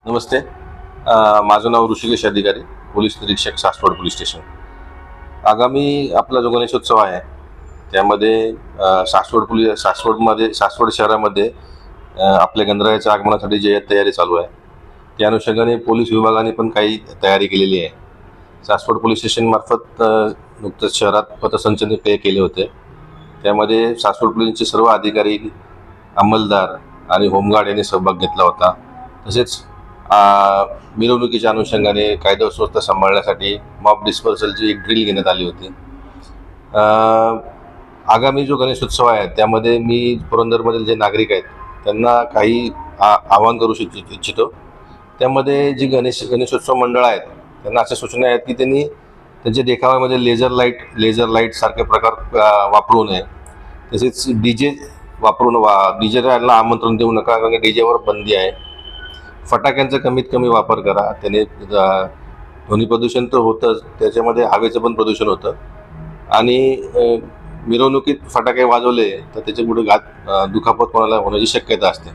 नमस्ते. माझं नाव ऋषिकेश अधिकारी, पोलीस निरीक्षक, सासवड पोलीस स्टेशन. आगामी आपला जो गणेशोत्सव आहे त्यामध्ये सासवड शहरामध्ये आपल्या गणरायाच्या आगमनासाठी जे तयारी चालू आहे त्या अनुषंगाने पोलीस विभागाने पण काही तयारी केलेली आहे. सासवड पोलीस स्टेशनमार्फत नुकतंच शहरात पथसंचलन केले होते. त्यामध्ये सासवड पोलिसांचे सर्व अधिकारी, अंमलदार आणि होमगार्ड यांनी सहभाग घेतला होता. तसेच मिरवणुकीच्या अनुषंगाने कायदा व सुव्यवस्था सांभाळण्यासाठी मॉब डिस्पर्सलची एक ड्रिल घेण्यात आली होती. आगामी जो गणेशोत्सव आहे त्यामध्ये मी पुरंदरमधील जे नागरिक आहेत त्यांना काही आवाहन करू इच्छितो. त्यामध्ये जी गणेशोत्सव मंडळ आहेत त्यांना अशा सूचना आहेत की त्यांनी त्यांच्या देखाव्यामध्ये लेझर लाईट सारखे प्रकार वापरू नये. तसेच डीजे डीजेला आमंत्रण देऊ नका, कारण डीजेवर बंदी आहे. फटाक्यांचा कमीत कमी वापर करा. त्याने ध्वनी प्रदूषण तर होतंच, त्याच्यामध्ये हवेचं पण प्रदूषण होतं. आणि मिरवणुकीत फटाके वाजवले तर त्याचे पुढे दुखापत कोणाला होण्याची शक्यता असते.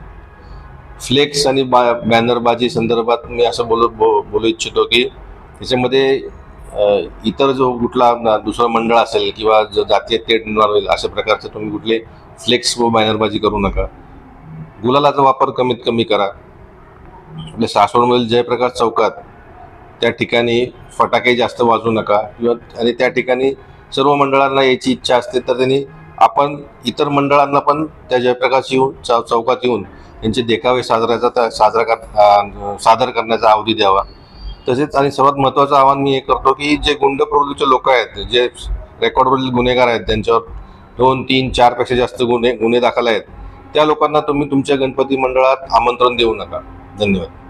फ्लेक्स आणि बॅनरबाजी संदर्भात मी असं बोलू इच्छितो की त्याच्यामध्ये इतर जो कुठला दुसरं मंडळ असेल किंवा जो जातीय तेढ निर्माण होईल अशा प्रकारचे तुम्ही कुठले फ्लेक्स व बॅनरबाजी करू नका. गुलालाचा वापर कमीत कमी करा. आपल्या सासवडमधील जयप्रकाश चौकात त्या ठिकाणी फटाके जास्त वाजवू नका. आणि त्या ठिकाणी सर्व मंडळांना यायची इच्छा असते तर त्यांनी आपण इतर मंडळांना पण त्या जयप्रकाश चौकात येऊन त्यांचे देखावे सादर करण्याचा अवधी द्यावा. तसेच आणि सर्वात महत्त्वाचं आवाहन मी हे करतो की जे गुंड प्रवृत्तीचे लोक आहेत, जे रेकॉर्डवरील गुन्हेगार आहेत, त्यांच्यावर 2, 3, 4 पेक्षा जास्त गुन्हे दाखल आहेत, त्या लोकांना तुम्ही तुमच्या गणपती मंडळात आमंत्रण देऊ नका. धन्यवाद.